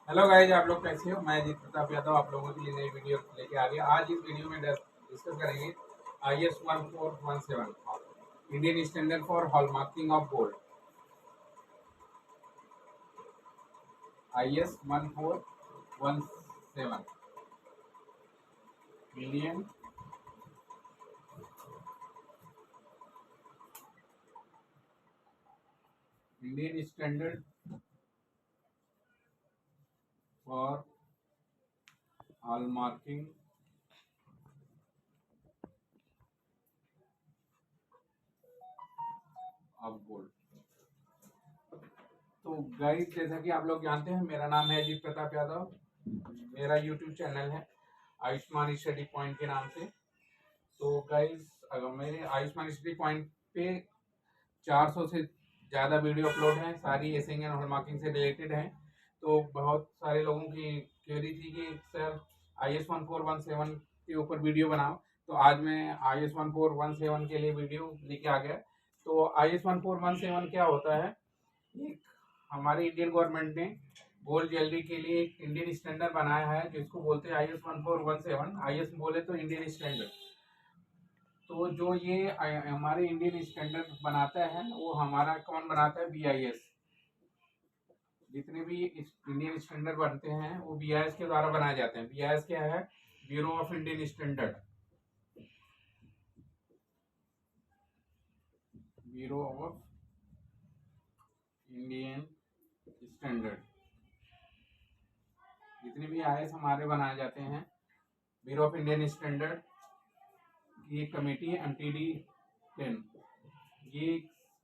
Hello guys, आप लोग कैसे हो। मैं अजीत प्रताप यादव आप लोगों के लिए नई वीडियो लेके आ गया। आज इस वीडियो में डिस्कस करेंगे IS 1417 Indian standard for hallmarking of gold. IS 1417 Indian Indian standard for hallmarking of gold. तो गाइज, जैसा कि आप लोग जानते हैं, मेरा नाम है अजीत प्रताप यादव। मेरा यूट्यूब चैनल है आयुष्मान स्टडी पॉइंट के नाम से। तो गाइज, अगर मेरे आयुष्मान स्टडी पॉइंट पे 400 से ज़्यादा वीडियो अपलोड हैं, सारी एसिंग एंड हॉलमार्किंग से रिलेटेड हैं। तो बहुत सारे लोगों की क्वेरी थी कि सर IS 1417 के ऊपर वीडियो बनाओ। तो आज मैं IS 1417 के लिए वीडियो लेके आ गया। तो IS 1417 क्या होता है? एक हमारे इंडियन गवर्नमेंट ने गोल्ड ज्वेलरी के लिए एक इंडियन स्टैंडर्ड बनाया है, जिसको बोलते हैं IS 1417। IS बोले तो इंडियन स्टैंडर्ड। तो जो ये हमारे इंडियन स्टैंडर्ड बनाता है, वो हमारा कौन बनाता है? BIS। जितने भी इंडियन स्टैंडर्ड बनते हैं वो BIS के द्वारा बनाए जाते हैं। BIS क्या है? Bureau of Indian standard. Bureau of Indian standard. जितने भी IS हमारे बनाए जाते हैं, ब्यूरो ऑफ इंडियन स्टैंडर्ड की कमेटी MTD 10। ये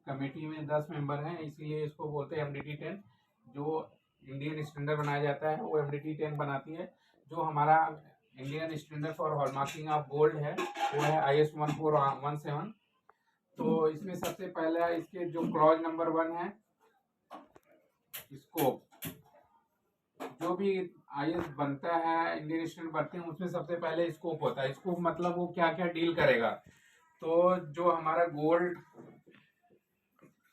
कमेटी में 10 मेंबर हैं, इसीलिए इसको बोलते हैं MDT 10। जो इंडियन स्टैंडर्ड बनाया जाता है वो MDT 10 बनाती है। जो हमारा Indian standard for hallmarking of gold है वो है IS 1417। तो इसमें सबसे पहले इसके जो क्लॉज नंबर 1 है, स्कोप। जो भी IS बनता है, इंडियन स्टैंडर्ड बनते हैं, उसमें सबसे पहले स्कोप होता है। स्कोप मतलब वो क्या क्या डील करेगा। तो जो हमारा गोल्ड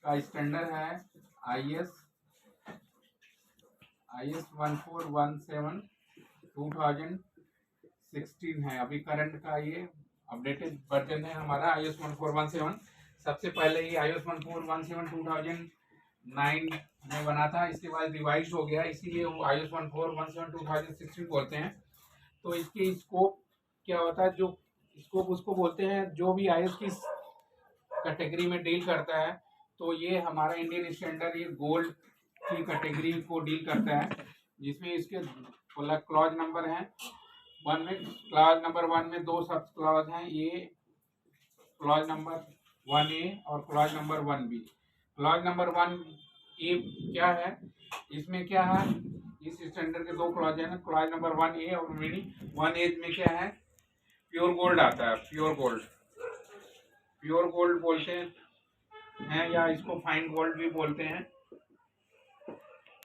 का स्टैंडर्ड है IS 1417 2016 है। अभी करंट का ये अपडेटेड वर्जन है हमारा IS 1417। सबसे पहले ये IS 1417 2009 में बना था, इसके बाद रिवाइज हो गया, इसीलिए वो IS 1417 2016 बोलते हैं। तो इसकी स्कोप क्या होता है? जो स्कोप उसको बोलते हैं जो भी IS की कैटेगरी में डील करता है। तो ये हमारा इंडियन स्टैंडर्ड ये गोल्ड की कैटेगरी को डील करता है, जिसमें इसके क्लॉज नंबर हैं 1 में। क्लॉज नंबर 1 में 2 सब क्लॉज हैं। ये क्लॉज नंबर 1A और clause number 1B। Clause number 1A क्या है? इसमें क्या है? इस स्टैंडर्ड के 2 क्लॉज है ना, क्लॉज नंबर 1A और 1A में क्या है? प्योर गोल्ड आता है। प्योर गोल्ड, प्योर गोल्ड बोलते हैं या इसको फाइन गोल्ड भी बोलते हैं।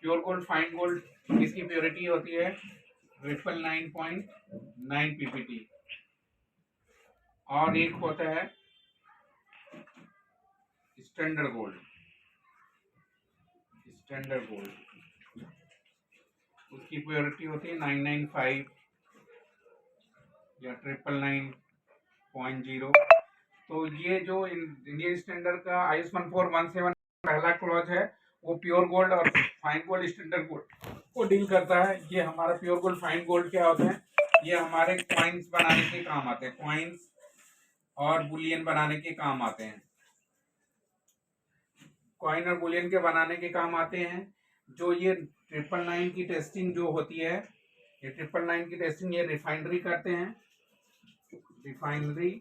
प्योर गोल्ड, फाइन गोल्ड, इसकी प्योरिटी होती है 999.9 PPT। और एक होता है स्टैंडर्ड गोल्ड। स्टैंडर्ड गोल्ड, उसकी प्योरिटी होती है 995 या 999.0। तो ये जो इंडियन स्टैंडर्ड का IS 1417 पहला क्लॉज है, वो प्योर गोल्ड और फाइन गोल्ड स्टैंडर्ड गोल्ड को डील करता है। ये हमारा प्योर गोल्ड, फाइन गोल्ड क्या होते हैं? ये हमारे कॉइन्स बनाने के काम आते हैं। कॉइन्स और बुलियन बनाने के काम आते हैं। कॉइन और बुलियन के बनाने के काम आते हैं। जो ये 999 की टेस्टिंग जो होती है, ये 999 की टेस्टिंग ये रिफाइनरी करते हैं। रिफाइनरी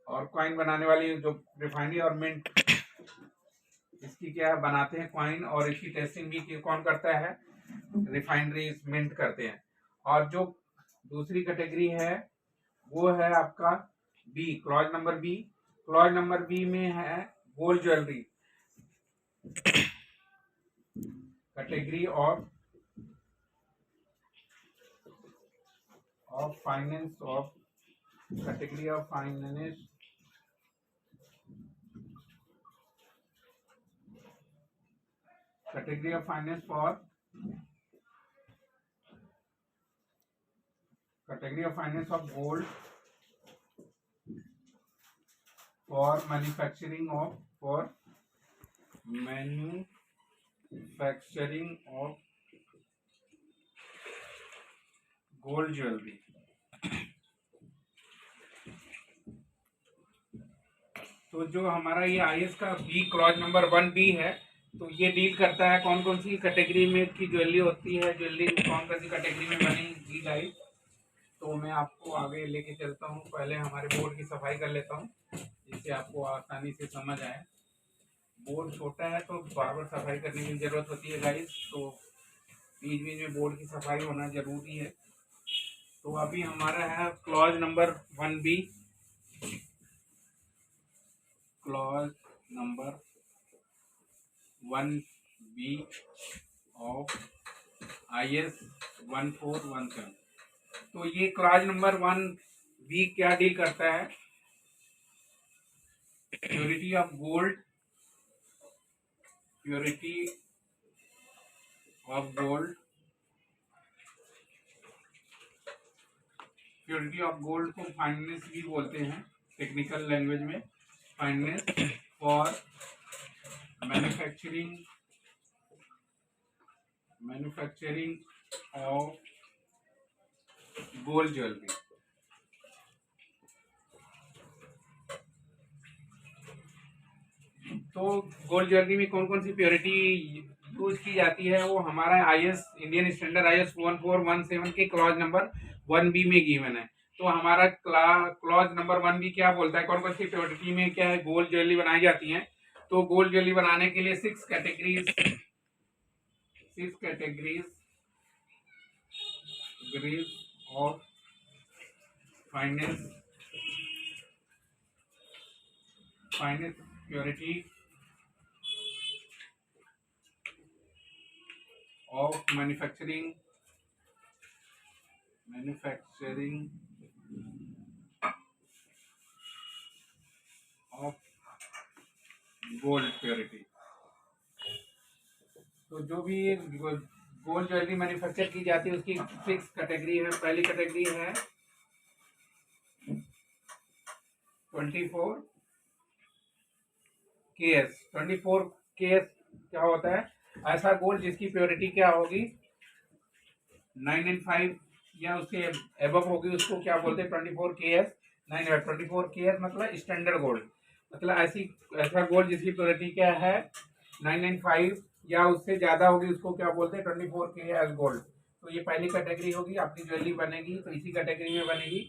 और कॉइन बनाने वाली जो रिफाइनरी और मिंट, इसकी क्या है? बनाते हैं कॉइन, और इसकी टेस्टिंग भी कौन करता है? रिफाइनरी मिंट करते हैं। और जो दूसरी कैटेगरी है वो है आपका B, clause number B। Clause number B में है gold jewellery. Category of finance of category of finance category of finance for category of finance of gold for manufacturing of gold jewellery. तो जो हमारा ये IS का B clause number 1B है, तो ये डील करता है कौन कौन सी कैटेगरी में की ज्वेलरी होती है, ज्वेलरी कौन कौन सी कैटेगरी में बनेगी गाइस। तो मैं आपको आगे लेके चलता हूँ। पहले हमारे बोर्ड की सफाई कर लेता हूँ जिससे आपको आसानी से समझ आए। बोर्ड छोटा है तो बार बार सफाई करने की ज़रूरत होती है गाइस, तो बीच बीच में बोर्ड की सफाई होना ज़रूरी है। तो अभी हमारा है clause number 1B, clause number 1B of IS 1417। तो ये क्लॉज नंबर 1B क्या डील करता है, purity of gold, purity of gold, purity of gold को फाइनेंस भी बोलते हैं टेक्निकल लैंग्वेज में, finance for manufacturing of gold jewellery. तो गोल्ड ज्वेलरी में कौन कौन सी प्योरिटी यूज की जाती है वो हमारा IS इंडियन स्टैंडर्ड IS 1417 के क्लॉज नंबर 1B में गिवन है। तो हमारा क्लॉज नंबर 1B क्या बोलता है, कौन कौन सी प्योरिटी में क्या है गोल्ड ज्वेलरी बनाई जाती है। तो गोल्ड ज्वेलरी बनाने के लिए 6 categories of finance purity of manufacturing of gold purity. तो जो भी गोल्ड ज्वेलरी मैन्युफैक्चर की जाती है उसकी 6 कैटेगरी है। पहली कैटेगरी है 24 KS। 24 KS क्या होता है, ऐसा गोल्ड जिसकी प्योरिटी क्या होगी 995 या उसके एबव होगी, उसको क्या बोलते हैं 24 KS। 24 KS मतलब स्टैंडर्ड गोल्ड, मतलब ऐसा गोल्ड जिसकी प्योरिटी क्या है 995 या उससे ज्यादा होगी, उसको क्या बोलते हैं 24 KS गोल्ड। तो ये पहली कैटेगरी होगी, आपकी ज्वेलरी बनेगी तो इसी कैटेगरी में बनेगी।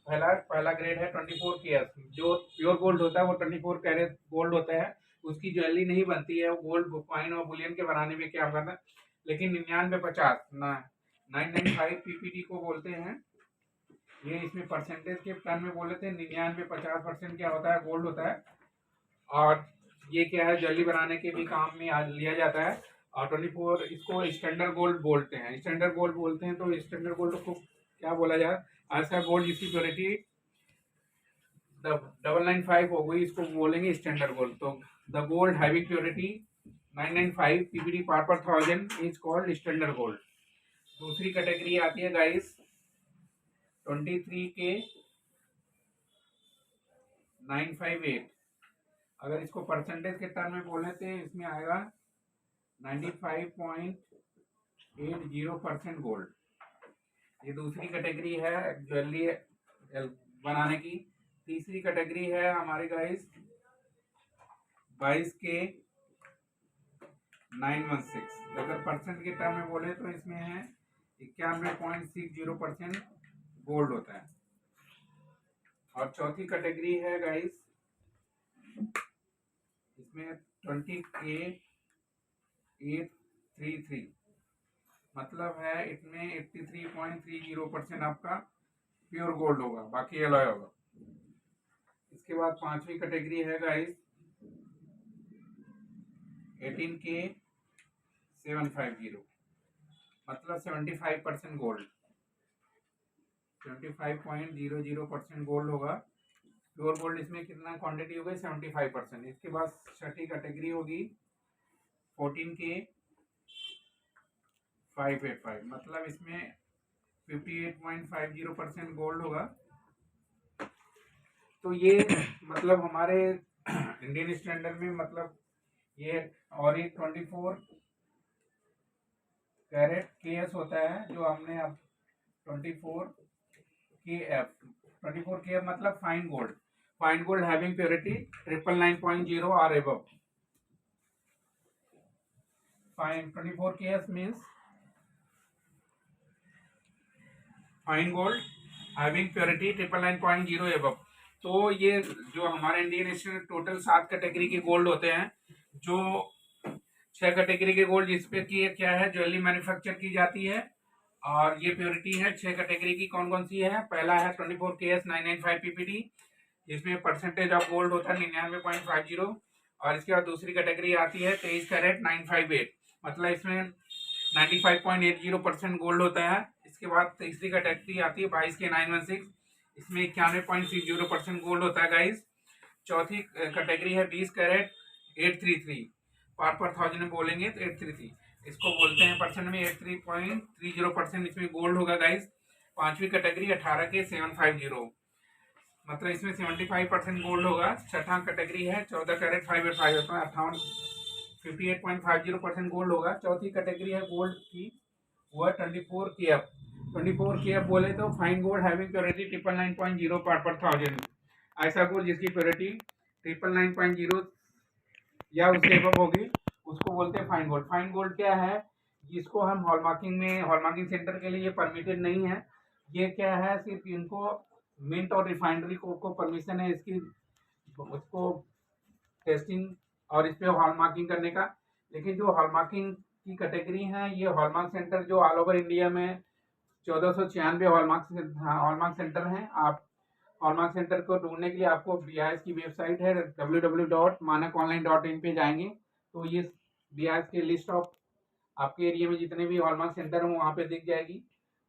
पहला ग्रेड है 24 KS। जो प्योर गोल्ड होता है वो 24 कैरेट गोल्ड होता है, उसकी ज्वेलरी नहीं बनती है। वो गोल्ड कॉइन और बुलियन के बनाने में क्या करना, लेकिन 9950 ना 995 PPT को बोलते हैं। ये इसमें परसेंटेज के टर्म में बोले थे 99-50% क्या होता है गोल्ड होता है, और ये क्या है ज्वेलरी बनाने के भी काम में लिया जाता है। और 24 इसको स्टैंडर्ड गोल्ड बोलते हैं। स्टैंडर्ड गोल्ड बोलते हैं तो स्टैंडर्ड गोल्ड को क्या बोला जाए, ऐसा गोल्ड जिसकी प्योरिटी 995 हो गई, इसको बोलेंगे स्टैंडर्ड गोल्ड। तो the gold having purity 995 PPT part पर 1000 इज कॉल्ड स्टैंडर्ड गोल्ड। दूसरी कैटेगरी आती है गाइस 23 के 958। अगर इसको परसेंटेज के टर्म में बोले तो इसमें आएगा 95.80% गोल्ड। ये दूसरी कैटेगरी है ज्वेलरी बनाने की। तीसरी कैटेगरी है हमारे गाइस 22 के 916। अगर परसेंट के टर्म में बोले तो इसमें है 91.60% गोल्ड होता है। और चौथी कैटेगरी है गाइस इसमें 20 के 833, मतलब है इसमें 83.30% आपका प्योर गोल्ड होगा, बाकी एलॉय होगा। इसके बाद पांचवी कैटेगरी है गाइस 18 के 750, मतलब 75% गोल्ड, 75.00% गोल्ड होगा। प्योर गोल्ड इसमें कितना क्वांटिटी हो गई 75%। इसके बाद छठी कैटेगरी होगी 14 के 585, मतलब इसमें 58.50% गोल्ड होगा। तो ये मतलब हमारे इंडियन स्टैंडर्ड में मतलब ये, और ये 24 कैरेट KS होता है, जो हमने अब 24 KF, 24 KF मतलब फाइन गोल्ड हैविंग प्योरिटी 999.0 और above. Fine 24 KF means fine gold having purity 999.0 above. तो ये जो हमारे इंडियन स्टैंडर्ड टोटल 7 कैटेगरी के गोल्ड होते हैं, जो 6 कैटेगरी के गोल्ड जिसपे की क्या है ज्वेलरी मैन्युफैक्चर की जाती है, और ये प्योरिटी है 6 कैटेगरी की। कौन कौन सी है? पहला है 24 KS 995 PPD, जिसमें परसेंटेज ऑफ गोल्ड होता है 99.50, और इसके बाद दूसरी कैटेगरी आती है 23 कैरेट 958, मतलब इसमें 95.80% गोल्ड होता है। इसके बाद तीसरी कैटेगरी आती है 22 के 916, इसमें 91.60% गोल्ड होता है गाइस। चौथी कैटेगरी है 20 कैरेट 833, पार्ट पर थाउजेंड में बोलेंगे तो 833 इसको बोलते हैं परसेंट में, 83.30% इसमें गोल्ड होगा गाइस। पांचवी कैटेगरी 18 के 750, मतलब इसमें 75% गोल्ड होगा। छठा कैटेगरी है 14 कैरेट 585, 58.50% गोल्ड होगा। चौथी कैटेगरी है गोल्ड की, वो है 24 KF। 24 KF बोले तो fine gold having purity 999.0 part per thousand. ऐसा गोल्ड जिसकी प्योरिटी 999.0 या उससे एबव होगी उसको बोलते हैं फाइन गोल्ड। फाइन गोल्ड क्या है? जिसको हम हॉलमार्किंग सेंटर के लिए परमिटेड नहीं है। ये क्या है, सिर्फ इनको मिंट और रिफाइनरी को परमिशन है इसकी, उसको टेस्टिंग और इस पे हॉलमार्किंग करने का। लेकिन जो हॉलमार्किंग की कैटेगरी है, ये हॉलमार्क सेंटर जो ऑल ओवर इंडिया में 1496 हॉलमार्क सेंटर हैं। आप हॉलमार्क सेंटर को ढूंढने के लिए आपको BIS की वेबसाइट है www.manakonline.in पे जाएंगे तो ये BIS की लिस्ट ऑफ आपके एरिया में जितने भी हॉलमार्क सेंटर हैं वहाँ पे दिख जाएगी।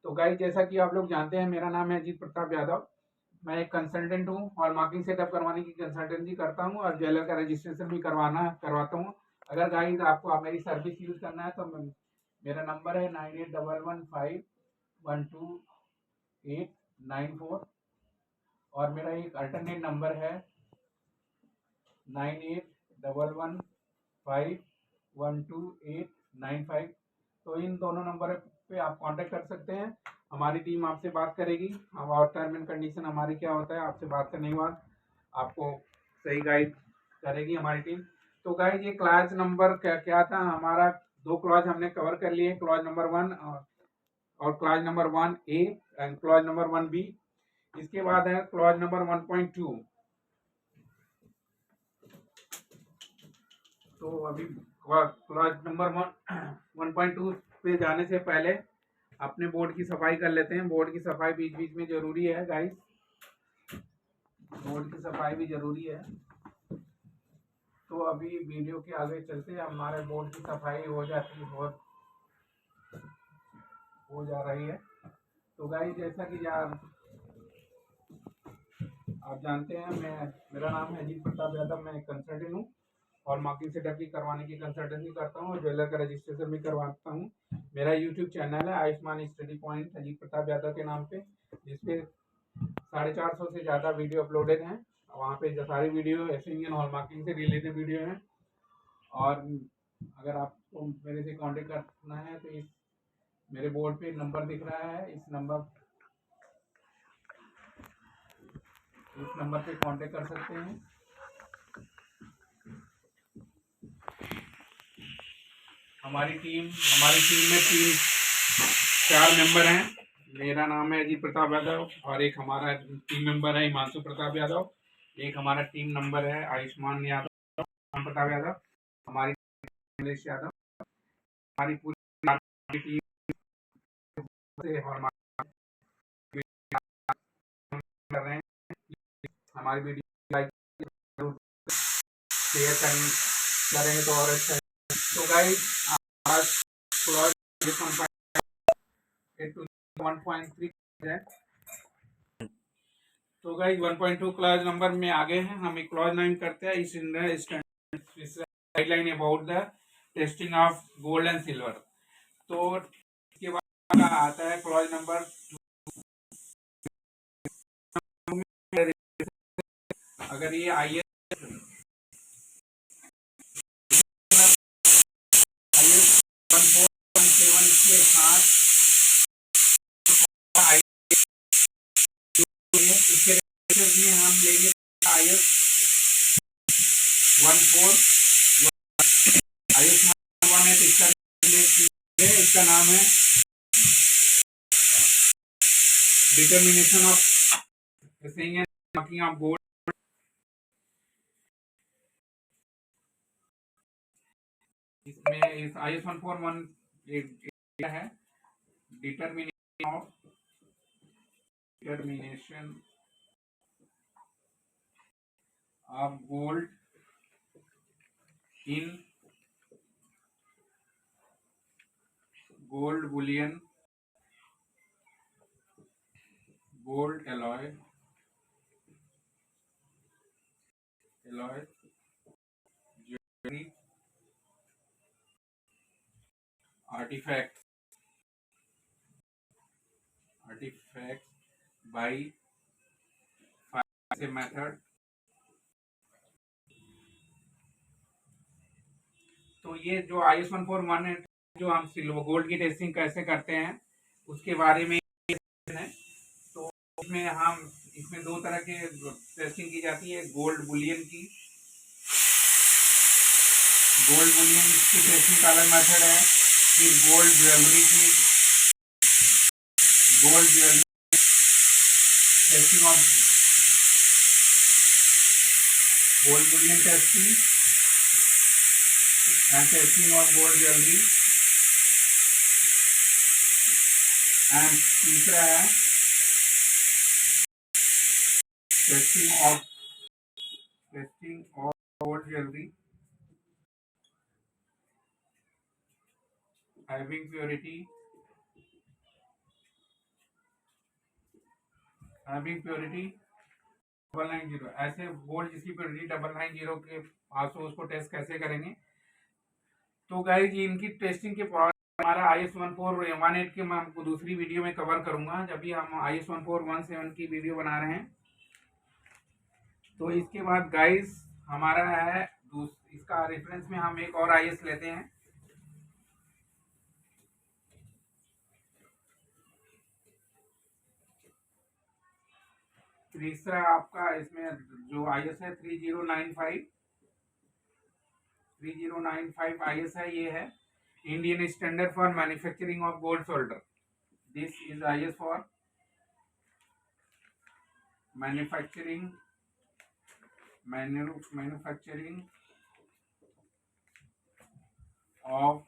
तो गाइस, जैसा कि आप लोग जानते हैं, मेरा नाम है अजीत प्रताप यादव। मैं एक कंसल्टेंट हूँ, हॉलमार्किंग सेटअप करवाने की कंसल्टेंसी करता हूँ और ज्वेलर का रजिस्ट्रेशन भी करवाता हूँ। अगर गाइस आपको मेरी सर्विस यूज करना है तो मेरा नंबर है 9811512894, और मेरा एक अल्टरनेट नंबर है 9811512895। तो इन दोनों नंबर पे आप कांटेक्ट कर सकते हैं। हमारी टीम आपसे बात करेगी। हम और टर्म एंड कंडीशन हमारी क्या होता है, आपसे बात करने के बाद आपको सही गाइड करेगी हमारी टीम। तो गाइस, ये क्लॉज नंबर क्या था हमारा, दो क्लॉज हमने कवर कर लिए, क्लॉज नंबर 1 और clause number 1A and clause number 1B। इसके बाद है क्लॉज नंबर 1.2। तो अभी क्लॉज नंबर 1.2 पे जाने से पहले अपने बोर्ड की सफाई कर लेते हैं। बोर्ड की सफाई बीच बीच में जरूरी है गाइस, बोर्ड की सफाई भी जरूरी है। तो अभी वीडियो के आगे चलते हमारे बोर्ड की सफाई हो जा रही है। तो गाइस, जैसा कि आप जानते हैं, मेरा नाम है अजीत प्रताप यादव। मैं एक कंसल्टेंट हूँ और मार्किंग सेटअप की करवाने की कंसल्टेंसी करता हूँ और ज्वेलर का रजिस्ट्रेशन भी करवाता हूँ। मेरा यूट्यूब चैनल है आयुष्मान स्टडी पॉइंट अजीत प्रताप यादव के नाम पे, जिसपे 450 से ज़्यादा वीडियो अपलोडेड हैं। वहाँ पे जो सारी वीडियो एशियन हॉलमार्किंग से रिलेटेड वीडियो हैं। और अगर आपको मेरे से कांटेक्ट करना है तो इस मेरे बोर्ड पे नंबर दिख रहा है, इस नंबर पे कांटेक्ट कर सकते हैं। हमारी टीम में 4 मेंबर हैं। मेरा नाम है अजीत प्रताप यादव, और एक हमारा टीम मेंबर है हिमांशु प्रताप यादव। एक हमारा टीम नंबर है आयुष्मान प्रताप यादव, हमारी नीलेश यादव। हमारी पूरी टीम से कर रहे हैं। हमारी वीडियो लाइक शेयर करेंगे तो और अच्छा है। तो गाइस, आज 1.3 है। तो गाइस 1.2 क्लॉज नंबर में आगे हैं। हम एक क्लॉज 9 करते हैं। इस guideline about the testing of gold and silver. तो आता है क्लॉज नंबर, अगर ये IS 1417 के साथ इसके लिए हम लेंगे IS 14 इसका नाम है determination of saying and marking of gold। इसमें इस IS 141 है determination of gold in gold Boolean gold alloy jewellery artifacts by से मेथड। तो ये जो IS 141 है, जो हम सिल्वर गोल्ड की टेस्टिंग कैसे करते हैं उसके बारे में है। तो इसमें दो तरह के टेस्टिंग की जाती है, गोल्ड बुलियन की टेस्टिंग का अलग मेथड है, फिर gold jewellery testing of gold Boolean testing and testing of gold jewellery, and तीसरा है testing of gold jewellery having purity 990, ऐसे गोल्ड जिसकी प्योरिटी 990 के पास हो उसको टेस्ट कैसे करेंगे। तो गाइस ये इनकी टेस्टिंग के हमारा IS 1418 के मैं आपको दूसरी वीडियो में कवर करूंगा, जब भी हम IS 1417 की वीडियो बना रहे हैं। तो इसके बाद गाइस हमारा है इसका रेफरेंस में हम एक और IS लेते हैं, तीसरा आपका इसमें जो IS है 3095 IS है, ये है Indian standard for manufacturing of gold solder. This is IS for manufacturing of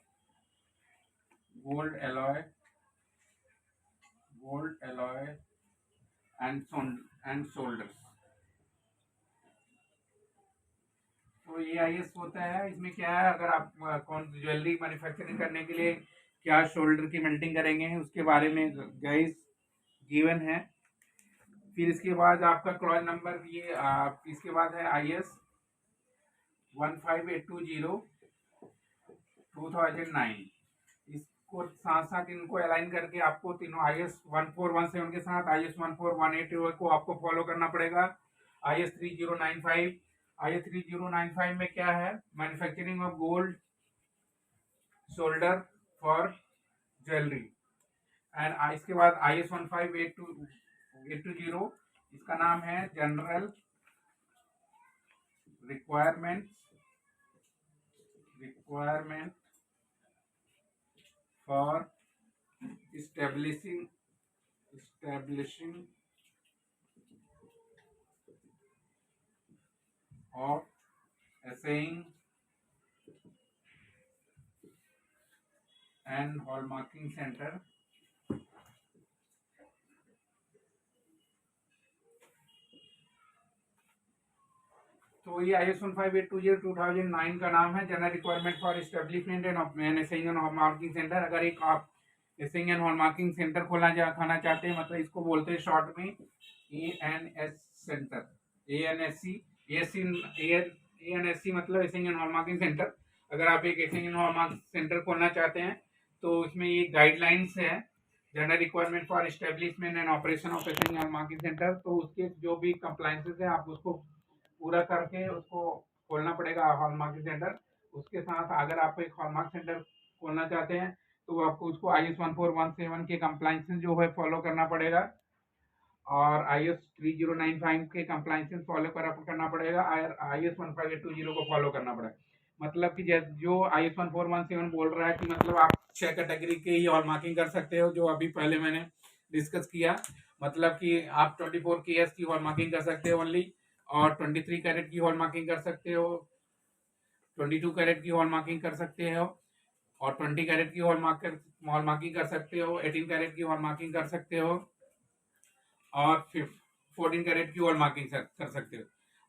gold alloy and solders. तो ये IS होता है, इसमें क्या है, अगर आप कौन ज्वेलरी मैन्युफैक्चरिंग करने के लिए क्या शोल्डर की मेल्टिंग करेंगे उसके बारे में गाइस गिवन है। फिर इसके बाद आपका क्लॉज नंबर इसके बाद है IS 15820 2009। इसको साथ साथ इनको अलाइन करके आपको तीनों IS 1417 के साथ IS 1418 को आपको फॉलो करना पड़ेगा। IS 3095 में क्या है, manufacturing of gold shoulder for jewellery. And इसके बाद IS 15820 इसका नाम है general requirement for establishing of assaying and hallmarking center। तो ये IS 15820 2009 का नाम है, general requirement for establishment and assaying and hallmarking centre. अगर एक आप असेइंग एंड हॉलमार्किंग सेंटर खाना चाहते हैं, मतलब इसको बोलते हैं शॉर्ट में ANS सेंटर, ANSC मतलब असेइंग एंड हॉलमार्किंग सेंटर। अगर आप एक असेइंग एंड हॉलमार्क सेंटर खोलना चाहते हैं तो इसमें ये गाइडलाइंस है, general requirement for establishment and operation of essential hallmarking centre, तो उसके जो भी कंप्लाइंसेस है आप उसको पूरा करके उसको खोलना पड़ेगा हॉलमार्किंग सेंटर। उसके साथ अगर आप एक हॉलमार्क सेंटर खोलना चाहते हैं तो आपको उसको IS 1417 के कंप्लाइंसेस जो है फॉलो करना पड़ेगा, और IS 3095 के कंप्लाइंसेस फॉलो करना पड़ेगा, और IS 15820 को फॉलो करना पड़ेगा। मतलब कि जो IS 1417 बोल रहा है कि मतलब आप 6 कैटेगरी के ही हॉलमार्किंग कर सकते हो, जो अभी पहले मैंने डिस्कस किया। मतलब कि आप 24 KS की हॉलमार्किंग कर सकते हो ओनली, और 23 कैरेट की हॉलमार्किंग कर सकते हो, 22 कैरेट की हॉलमार्किंग कर सकते हो, और 20 कैरेट की हॉलमार्किंग कर सकते हो, 18 कैरेट की हॉलमार्किंग कर सकते हो, और 14 कैरेट की हॉलमार्किंग कर सकते हो।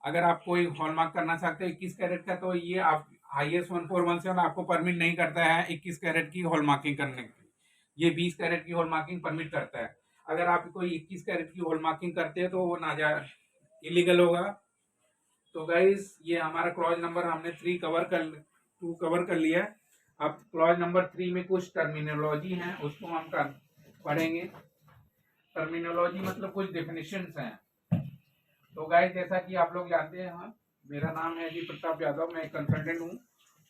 अगर आप कोई हॉलमार्क करना चाहते हो 21 कैरेट का, तो ये आप IS 1417 आपको परमिट नहीं करता है 21 कैरेट की हॉलमार्किंग करने की। ये 20 कैरेट की हॉलमार्किंग परमिट करता है। अगर आप कोई 21 कैरेट की हॉलमार्किंग करते हैं तो वो नाजायज इलीगल होगा। तो गाइस ये हमारा क्लॉज नंबर हमने 2 कवर कर लिया। अब क्लॉज नंबर 3 में कुछ टर्मिनोलॉजी है उसको हम पढ़ेंगे। टर्मिनोलॉजी मतलब कुछ डेफिनेशंस हैं। तो गाइस जैसा कि आप लोग जानते हैं, हाँ, मेरा नाम है जी प्रताप यादव, मैं कंसल्टेंट हूँ।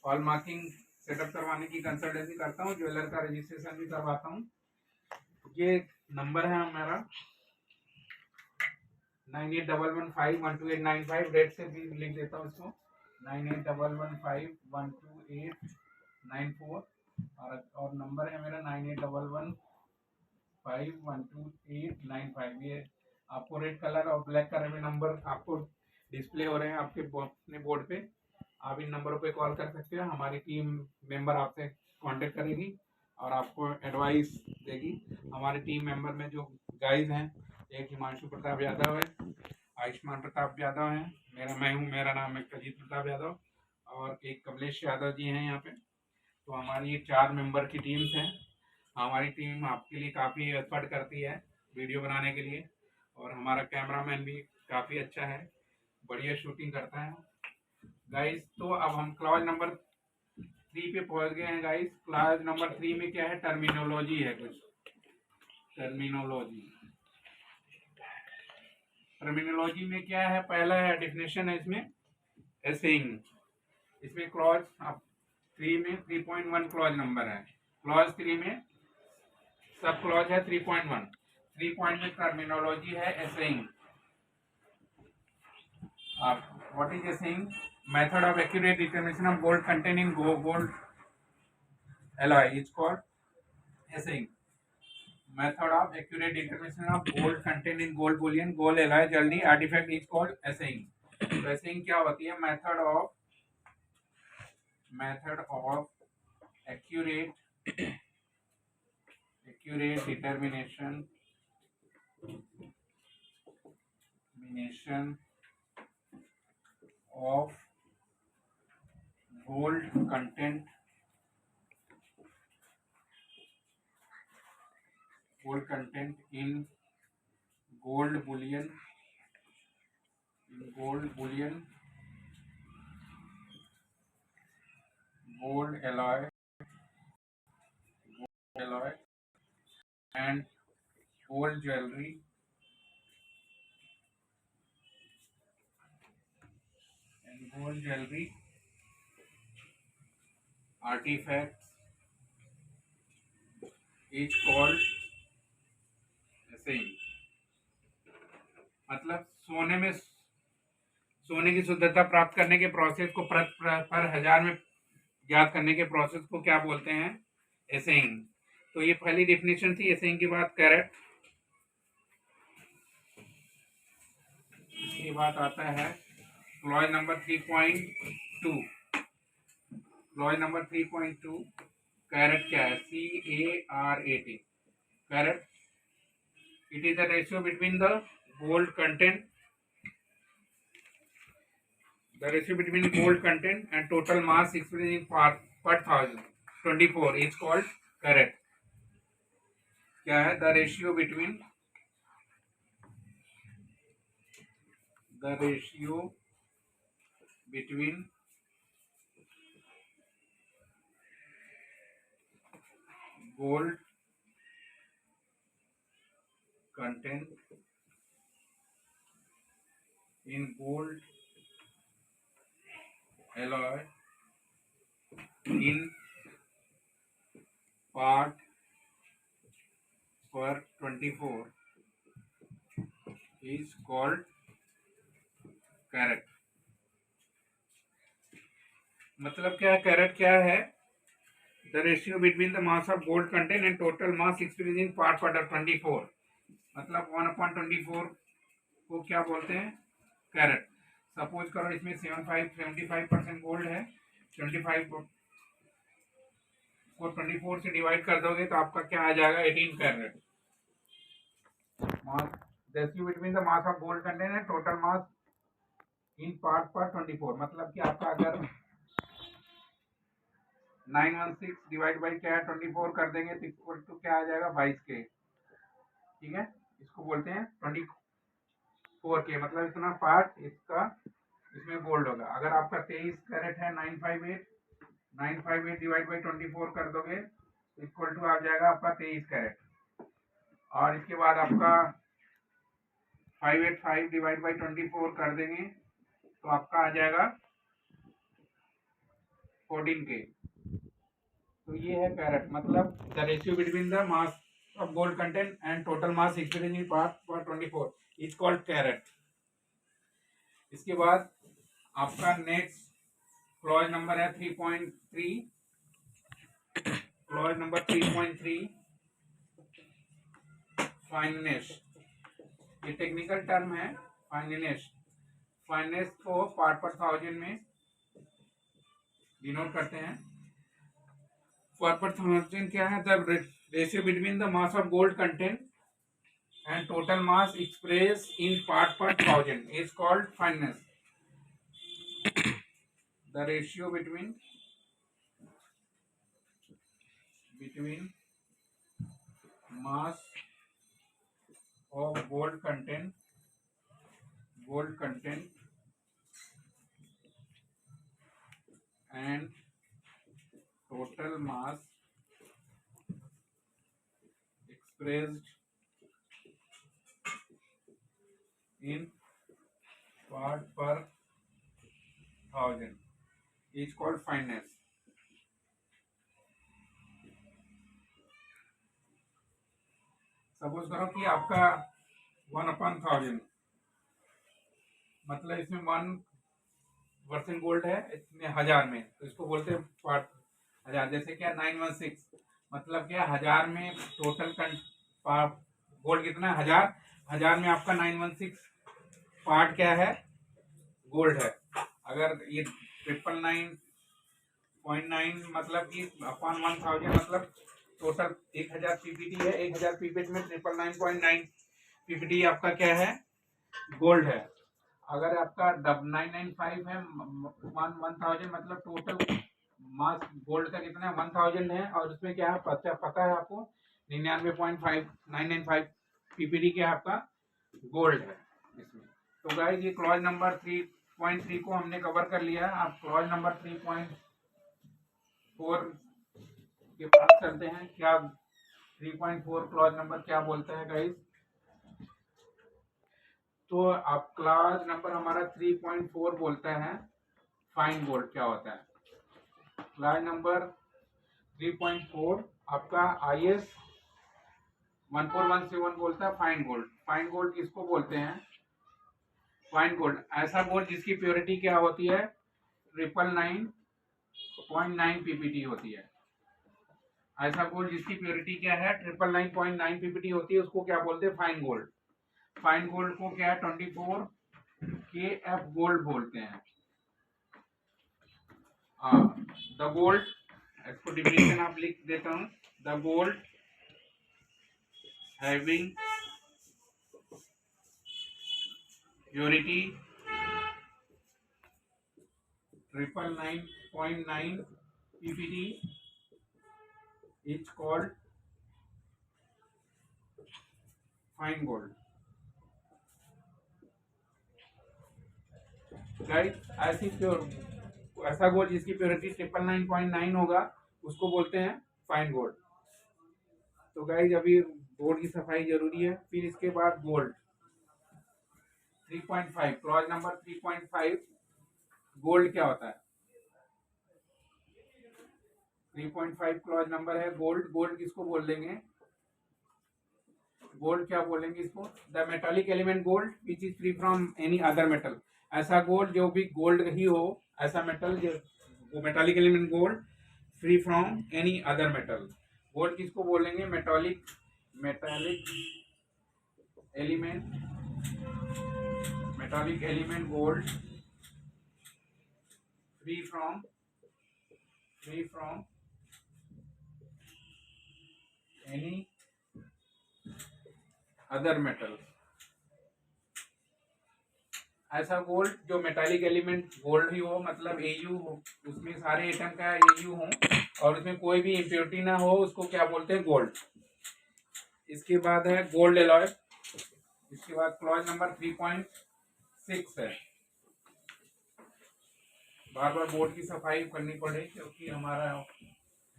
हॉल मार्किंग सेटअप करवाने की कंसल्टेंसी करता हूँ, ज्वेलर का रजिस्ट्रेशन भी करवाता हूँ। ये नंबर है हमारा 9811512895। रेट से भी लिख देता हूँ इसको 9811512894। और नंबर है मेरा 9811512895। ये आपको रेड कलर और ब्लैक कलर में नंबर आपको डिस्प्ले हो रहे हैं आपके अपने बोर्ड पे। आप इन नंबरों पे कॉल कर सकते हो, हमारी टीम मेंबर आपसे कांटेक्ट करेगी और आपको एडवाइस देगी। हमारे टीम मेंबर में जो गाइज हैं, एक हिमांशु प्रताप यादव है, आयुष्मान प्रताप यादव है, मेरा नाम है अजीत प्रताप यादव, और एक कमलेश यादव जी हैं यहाँ पे। तो हमारी ये 4 मेंबर की टीम्स हैं। हमारी टीम आपके लिए काफ़ी एफर्ट करती है वीडियो बनाने के लिए, और हमारा कैमरामैन भी काफ़ी अच्छा है, बढ़िया शूटिंग करता है गाइस। तो अब हम क्लॉज नंबर 3 पे पहुंच गए हैं गाइस। क्लॉज नंबर 3 में क्या है, टर्मिनोलॉजी है कुछ। टर्मिनोलॉजी में क्या है, पहला है डेफिनेशन है इसमें एसेइंग। इसमें क्लॉज अब 3 में 3.1 क्लॉज नंबर है। क्लॉज 3 में सब क्लॉज है 3.1। 3 में टर्मिनोलॉजी है essaying. What is essaying? Method of accurate determination of gold content in gold alloy is called assaying. Method of accurate determination of gold content in gold bullion, gold alloy jewelry artifact is called assaying. तो assaying क्या होती है? Method of accurate determination of gold content in gold bullion, gold alloy and gold jewelry artifacts is called assaying. मतलब सोने की शुद्धता प्राप्त करने के प्रोसेस को पर हजार में ज्ञात करने के प्रोसेस को क्या बोलते हैं? एसेइंग। तो ये पहली डेफिनेशन थी एसेइंग की बात। कैरेट। इसके बाद आता है clause number 3.2। Clause number 3.2 carat क्या है? CARAT। Carat, it is the ratio between the gold content and total mass expressed in per thousand 24 is called carat. क्या है? the ratio between gold content in gold alloy in part per 24 is called carat. मतलब क्या है carat क्या है? The ratio between the mass of gold content and total mass expressed in part per 24, मतलब 1/24 को क्या बोलते हैं? कैरेट। सपोज करो इसमें 75% गोल्ड है, 25 को 24 से डिवाइड कर दोगे तो आपका क्या आ जाएगा? 18 carat. Mass ratio between the mass of gold content and total mass in part per 24, मतलब कि आपका अगर 916 डिवाइड बाई क्या है 24 कर देंगे तो इक्वल टू क्या आ जाएगा? 22 के। ठीक है, इसको बोलते हैं 24 के, मतलब इतना पार्ट इसका इसमें गोल्ड होगा। अगर आपका 23 कैरेट है 958 डिवाइड बाई 24 कर दोगे इक्वल टू आ जाएगा आपका 23 कैरेट। और इसके बाद आपका 585 डिवाइड बाई 24 कर देंगे तो आपका आ जाएगा 14 के। तो ये है कैरेट, मतलब the ratio between the mass of gold content and total mass expressed in part per 24 is called carat. इसके बाद आपका नेक्स्ट क्लॉज नंबर है 3.3। क्लॉज नंबर 3.3 फाइनेंस, ये टेक्निकल टर्म है। फाइनेंस, फाइनेंस को पार्ट पर 1000 में डिनोट करते हैं। पार्ट पर 1000 क्या है? The ratio between the mass of gold content and total mass expressed in part per 1000 is called fineness. The ratio between mass of gold content and total mass expressed in part per 1000 is called fineness. Suppose करो कि आपका 1/1000, मतलब इसमें 1% gold है, इसमें 1000 में, तो इसको बोलते हैं पार्ट 1000। जैसे क्या 916, मतलब क्या 1000 में टोटल गोल्ड कितना है? 1000 में आपका 916 पार्ट क्या है? गोल्ड है। अगर ये 999.9 मतलब कि अपॉन 1000 मतलब टोटल 1000 पीपीटी है। 1000 पीपीटी में 999.9 पीपीटी आपका क्या है? गोल्ड है। अगर आपका 995 है 1000 मतलब टोटल मास गोल्ड का कितना है? 1000 है। और उसमें क्या है पता है आपको? 99.995 पीपीटी क्या आपका गोल्ड है इसमें। तो गाइस ये क्लॉज नंबर 3.3 को हमने कवर कर लिया। आप क्लॉज नंबर 3.4 के पास चलते हैं। क्या 3.4 क्लॉज नंबर क्या बोलता है गाइस? तो आप क्लॉज नंबर हमारा 3.4 बोलता है फाइन गोल्ड क्या होता है। क्लॉज नंबर 3.4 आपका IS 14171 बोलता है फाइन गोल्ड। फाइन गोल्ड किसको बोलते हैं? फाइन गोल्ड ऐसा गोल्ड जिसकी प्योरिटी क्या होती है? 999.9 पीपीटी होती है। ऐसा गोल्ड जिसकी प्योरिटी क्या है? 999.9 पीपीटी होती है, उसको क्या बोलते हैं? Fine gold. फाइन गोल्ड को क्या है? 24 KF गोल्ड बोलते हैं। द गोल्ड, इसको डिफिनेशन आप लिख देता हूं। The gold having purity 999.9 ppt is called fine gold. Guys ऐसा गोल्ड जिसकी प्योरिटी 999.9 होगा उसको बोलते हैं फाइन गोल्ड। तो गाइज अभी बोर्ड की सफाई जरूरी है। फिर इसके बाद गोल्ड 3.5, क्लॉज नंबर 3.5, गोल्ड क्या होता है? 3.5 क्लॉज नंबर है गोल्ड। गोल्ड किसको बोल देंगे? गोल्ड क्या बोलेंगे इसको? The metallic element gold which is free from any other metal. ऐसा गोल्ड जो भी गोल्ड ही हो, ऐसा मेटल जो वो metallic element gold free from any other metal. Gold किसको बोलेंगे? Metallic element metallic element gold free from any other metal. ऐसा गोल्ड जो मेटालिक एलिमेंट गोल्ड ही हो, मतलब एयू हो, उसमें सारे एटम का एयू हो और उसमें कोई भी इम्प्योरिटी ना हो, उसको क्या बोलते हैं? गोल्ड। इसके बाद है गोल्ड एलॉय। इसके बाद क्लॉज नंबर 3.6 है। बार बार बोर्ड की सफाई करनी पड़े क्योंकि हमारा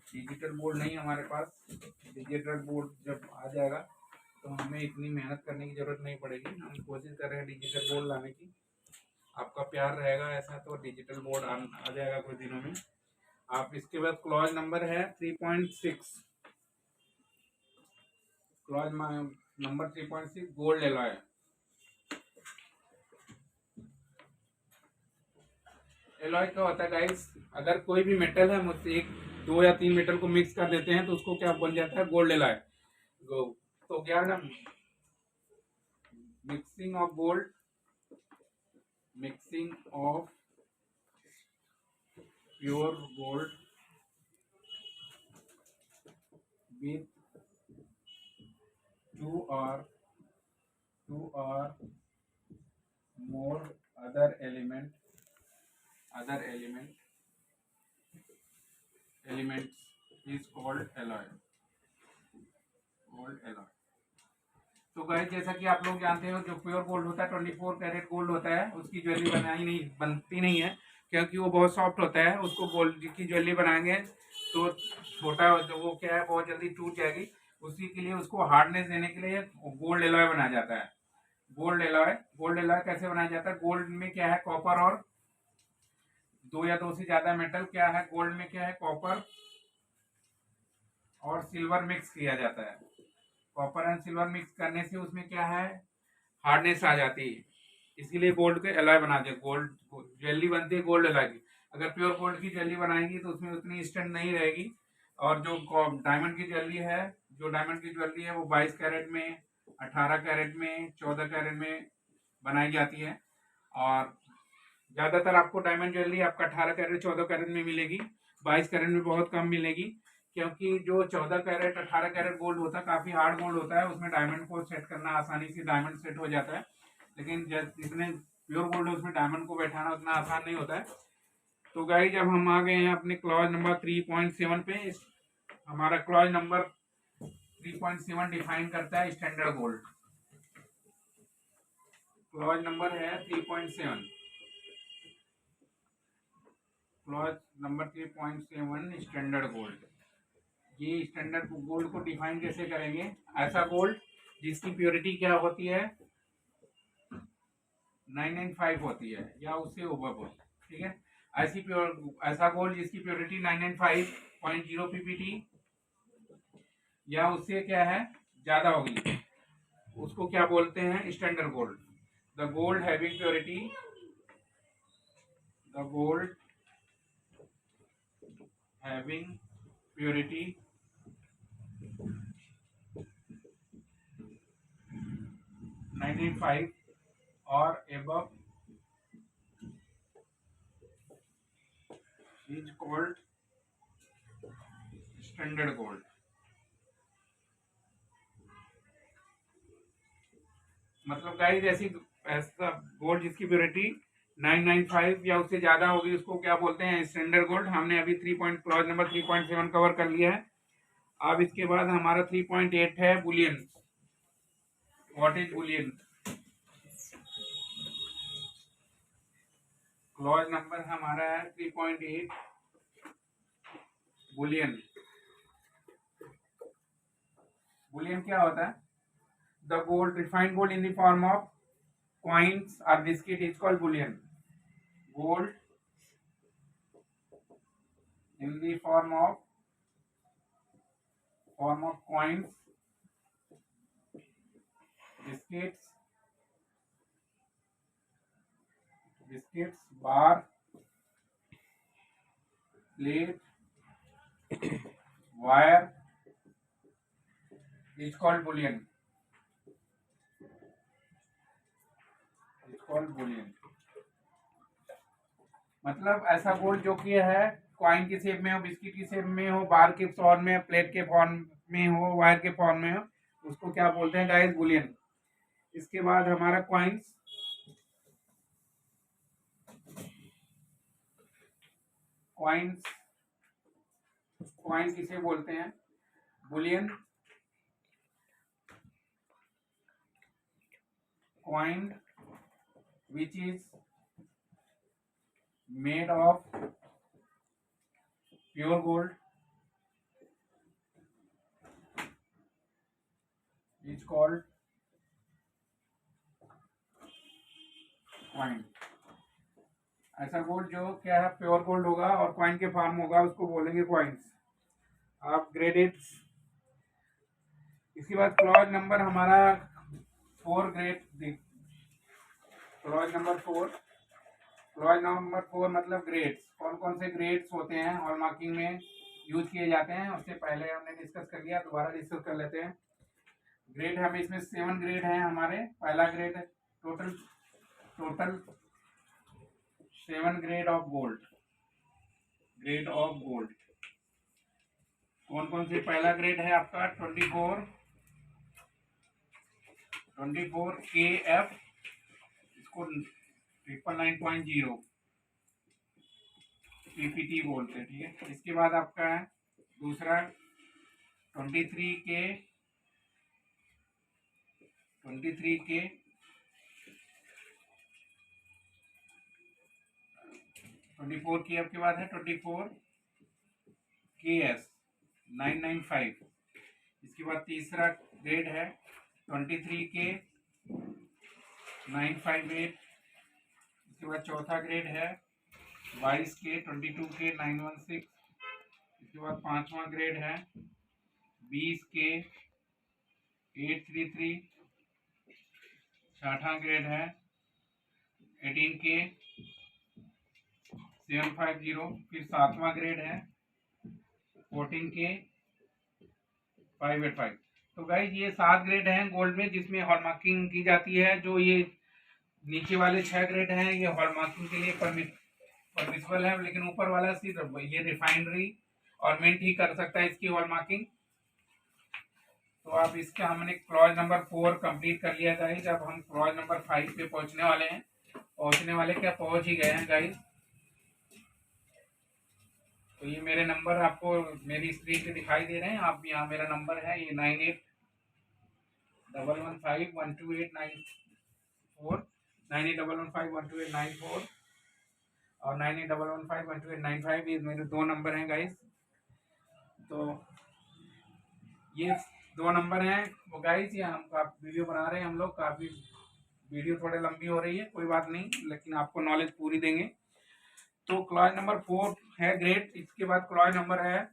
डिजिटल बोर्ड नहीं, हमारे पास डिजिटल बोर्ड जब आ जाएगा तो हमें इतनी मेहनत करने की जरूरत नहीं पड़ेगी। हम कोशिश कर रहे हैं डिजिटल बोर्ड लाने की। आपका प्यार रहेगा ऐसा तो डिजिटल बोर्ड आ जाएगा कुछ दिनों में। आप इसके बाद क्लॉज नंबर है 3.6, clause number 3.6 gold alloy. Alloy क्या होता है गाइस? अगर कोई भी मेटल है, मुझसे एक 2 या 3 मेटल को मिक्स कर देते हैं तो उसको क्या बन जाता है? Gold alloy. तो क्या है ना, mixing of pure gold with two or more other elements is called alloy। तो गाइस जैसा कि आप लोग जानते हो, जो प्योर गोल्ड होता है 24 कैरेट गोल्ड होता है, उसकी ज्वेलरी बनती नहीं है क्योंकि वो बहुत सॉफ्ट होता है। उसको गोल्ड की ज्वेलरी बनाएंगे तो छोटा जो वो क्या है, बहुत जल्दी टूट जाएगी। उसी के लिए उसको हार्डनेस देने के लिए गोल्ड एलॉय बनाया जाता है। गोल्ड एलॉय कैसे बनाया जाता है? गोल्ड में क्या है? कॉपर और 2 या 2 से ज्यादा मेटल क्या है? गोल्ड में क्या है? कॉपर और सिल्वर मिक्स किया जाता है। कॉपर एंड सिल्वर मिक्स करने से उसमें क्या है? हार्डनेस आ जाती है। इसीलिए गोल्ड के एलॉय बनाते हैं। गोल्ड ज्वेलरी बनती है गोल्ड एलॉय की। अगर प्योर गोल्ड की ज्वेलरी बनाएंगी तो उसमें उतनी स्ट्रेंथ नहीं रहेगी। और जो डायमंड की ज्वेलरी है, वो 22 कैरेट में, 18 कैरेट में, 14 कैरेट में बनाई जाती है। और ज्यादातर आपको डायमंड ज्वेलरी आपका 18 कैरेट 14 कैरेट में मिलेगी। 22 कैरेट में बहुत कम मिलेगी क्योंकि जो 14 कैरेट 18 कैरेट गोल्ड होता है काफी हार्ड गोल्ड होता है। उसमें डायमंड को सेट करना आसानी से डायमंड सेट हो जाता है। लेकिन जितने प्योर गोल्ड है उसमें डायमंड को बैठाना उतना आसान नहीं होता है। तो गाइस जब हम आ गए हैं अपने क्लॉज नंबर 3.7 पे, हमारा क्लॉज नंबर 3.7 डिफाइन करता है स्टैंडर्ड गोल्ड। क्लॉज नंबर है 3.7, क्लॉज नंबर 3.7 स्टैंडर्ड गोल्ड। ये स्टैंडर्ड गोल्ड को डिफाइन कैसे करेंगे? ऐसा गोल्ड जिसकी प्योरिटी क्या होती है? 995 होती है या उससे ऊपर होती है, ठीक है। ऐसा गोल्ड जिसकी प्योरिटी 995.0 पीपीटी या उससे क्या है ज्यादा होगी, उसको क्या बोलते हैं? Standard gold. The gold having purity the gold having purity 95 और above is called standard gold. मतलब गाइस ऐसा गोल्ड जिसकी प्योरिटी 995 या उससे ज्यादा होगी उसको क्या बोलते हैं? Standard gold. हमने अभी क्लॉज नंबर 3.7 कवर कर लिया है। अब इसके बाद हमारा 3.8 है bullion. What is bullion? Clause number हमारा है 3.8 बुलियन। बुलियन क्या होता है? The gold, refined gold in the form of coins और biscuit is called bullion. Gold in the form of coins, biscuits, bar, plate, wire is called bullion. मतलब ऐसा gold जो कि है कॉइन की शेप में हो, बिस्किट की शेप में हो, बार के फॉर्म में, प्लेट के फॉर्म में हो, वायर के फॉर्म में हो, उसको क्या बोलते हैं गाइस? बुलियन. इसके बाद हमारा कॉइन्स. कॉइन किसे बोलते हैं? Boolean. Coin which is made of pure gold is called coin. ऐसा गोल्ड जो क्या है प्योर गोल्ड होगा और कॉइन के फॉर्म होगा उसको बोलेंगे कॉइन्स. आप ग्रेडेड. इसके बाद क्लॉज नंबर हमारा 4 ग्रेड. क्लॉज नंबर 4 मतलब ग्रेड्स. कौन कौन से ग्रेड्स होते हैं हॉलमार्किंग में यूज किए जाते हैं उससे पहले हमने डिस्कस कर लिया, दोबारा डिस्कस कर लेते हैं. ग्रेड हमें इसमें 7 ग्रेड हैं हमारे. पहला grade total 7 grade of gold. कौन कौन से? पहला ग्रेड है आपका 24 KF, इसको 999.0 PPT बोलते हैं. ठीक है. इसके बाद आपका है दूसरा 23K 24 KF के बाद है 24 KS 995. इसके बाद तीसरा ग्रेड है 23K 958. इसके बाद चौथा ग्रेड है 22K 22K 916. इसके बाद पांचवा ग्रेड है 20K 833. छठा ग्रेड है 18K 750. फिर सातवां ग्रेड है 14K 585. तो गाइस ये 7 ग्रेड हैं गोल्ड में जिसमें हॉलमार्किंग की जाती है. जो ये नीचे वाले 6 ग्रेड हैं ये हॉलमार्किंग के लिए परमिसिबल है, लेकिन ऊपर वाला सिर्फ ये रिफाइनरी और मिंट ही कर सकता है इसकी हॉलमार्किंग. तो आप इसका हमने क्लॉज नंबर 4 कंप्लीट कर लिया गाइस. अब हम क्लॉज नंबर 5 पे पहुंच ही गए हैं गाइस. तो ये मेरे नंबर आपको मेरी स्क्रीन पे दिखाई दे रहे हैं. आप यहाँ मेरा नंबर है ये 9811512894 9811512894 और 9811512895. ये मेरे 2 नंबर हैं गाइस. तो ये 2 नंबर हैं वो गाइस. ये हम वीडियो बना रहे हैं हम लोग. काफ़ी वीडियो थोड़ी लंबी हो रही है, कोई बात नहीं, लेकिन आपको नॉलेज पूरी देंगे. तो क्लॉज नंबर 4 है ग्रेड. इसके बाद क्लॉज नंबर है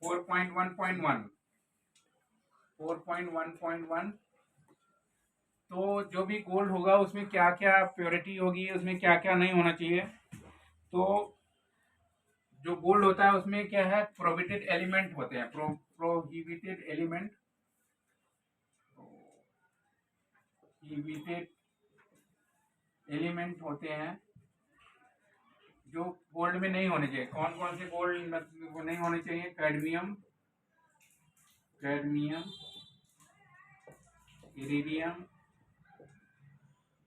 4.1.1. तो जो भी गोल्ड होगा उसमें क्या क्या प्योरिटी होगी, उसमें क्या क्या नहीं होना चाहिए. तो जो गोल्ड होता है उसमें क्या है प्रोहिबिटेड एलिमेंट होते हैं. प्रोहिबिटेड एलिमेंट होते हैं जो गोल्ड में नहीं होने चाहिए. कौन कौन से गोल्ड नहीं होने चाहिए? Cadmium,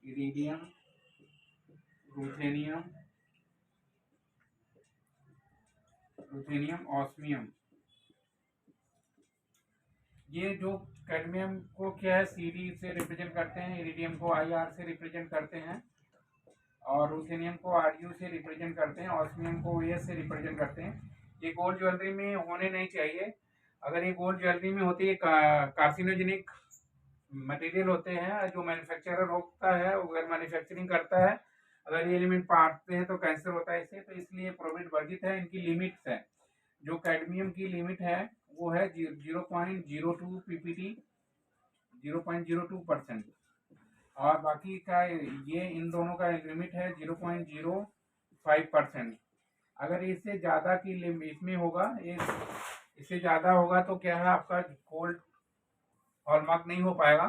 iridium, ruthenium, osmium. ये जो कैडमियम को क्या है CD से रिप्रेजेंट करते हैं, इरिडियम को IR से रिप्रेजेंट करते हैं और रुथेनियम को RU से रिप्रेजेंट करते हैं, ऑस्मियम को AS से रिप्रेजेंट करते हैं. ये गोल्ड ज्वेलरी में होने नहीं चाहिए. अगर ये गोल्ड ज्वेलरी में होती है कार्सिनोजेनिक मटेरियल होते हैं, जो मैन्युफैक्चरर होता है अगर मैन्युफैक्चरिंग करता है, अगर ये एलिमेंट पाते हैं तो कैंसर होता है इससे, तो इसलिए प्रोहिबिट वर्जित है। इनकी लिमिट्स है, जो कैडमियम की लिमिट है वो है 0.02 पीपीटी, 0.02%, और बाकी का ये इन दोनों का लिमिट है 0.05%। अगर इससे ज़्यादा की इसमें होगा, इससे ज़्यादा होगा तो क्या है, आपका गोल्ड हॉलमार्क नहीं हो पाएगा।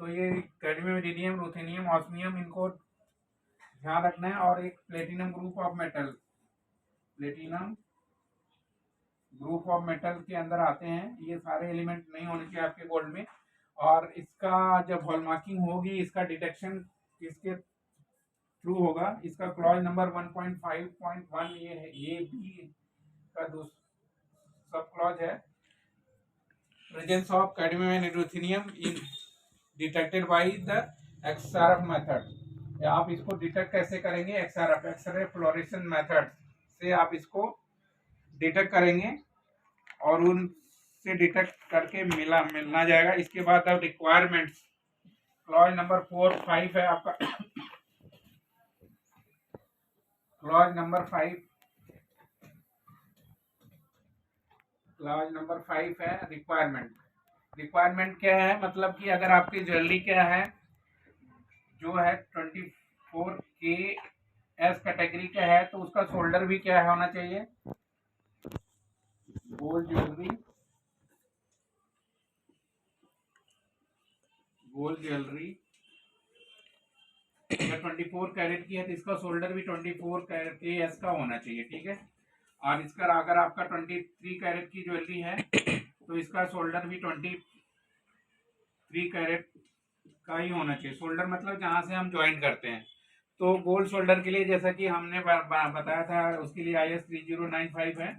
तो ये कैडमियम, इरिडियम, रुथेनियम, ऑस्मियम, इनको ध्यान रखना है। और एक platinum group of metal, platinum group of metal के अंदर आते हैं। ये सारे एलिमेंट नहीं होने चाहिए आपके गोल्ड में। और इसका जब हॉलमार्किंग होगी, इसका डिटेक्शन किसके थ्रू होगा, इसका क्लॉज नंबर 1.5.1 ये है, ये भी का सब क्लॉज है। Presence of cadmium and ruthenium in detected by the XRF method. आप इसको डिटेक्ट कैसे करेंगे, एक्सआरएफ, एक्सरे फ्लोरेसेंस मेथड से आप इसको डिटेक्ट करेंगे और उनसे डिटेक्ट करके मिलना जाएगा। इसके बाद अब रिक्वायरमेंट्स, क्लॉज नंबर 4-5 है आपका। क्लॉज नंबर 5 है रिक्वायरमेंट। रिक्वायरमेंट क्या है, मतलब कि अगर आपकी ज्वेलरी क्या है, जो है 24K एस कैटेगरी का है, तो उसका शोल्डर भी क्या है होना चाहिए, गोल्ड ज्वेलरी, गोल्ड ज्वेलरी अगर 24 कैरेट की है तो इसका शोल्डर भी 24 कैरेट के एस का होना चाहिए, ठीक है। और इसका अगर आपका 23 कैरेट की ज्वेलरी है तो इसका शोल्डर भी 23 कैरेट का ही होना चाहिए। शोल्डर मतलब जहाँ से हम ज्वाइन करते हैं। तो गोल्ड शोल्डर के लिए जैसा कि हमने बताया था, उसके लिए IS 3095 है,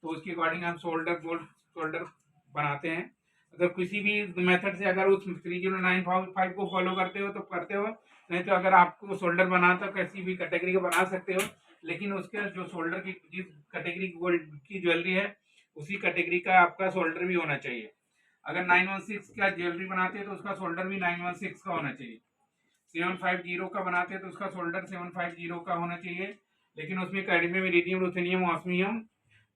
तो उसके अकॉर्डिंग हम गोल्ड शोल्डर बनाते हैं। अगर किसी भी मेथड से अगर उस 3095 को फॉलो करते हो तो करते हो, नहीं तो अगर आपको शोल्डर बना तो किसी भी कैटेगरी का बना सकते हो, लेकिन उसके जो शोल्डर की जिस कैटेगरी गोल्ड की ज्वेलरी है उसी कैटेगरी का आपका शोल्डर भी होना चाहिए। अगर 916 का ज्वेलरी बनाते हैं तो उसका शोल्डर भी 916 का होना चाहिए। 750 का बनाते हैं तो उसका शोल्डर 750 का होना चाहिए, लेकिन उसमें cadmium, iridium, ruthenium, osmium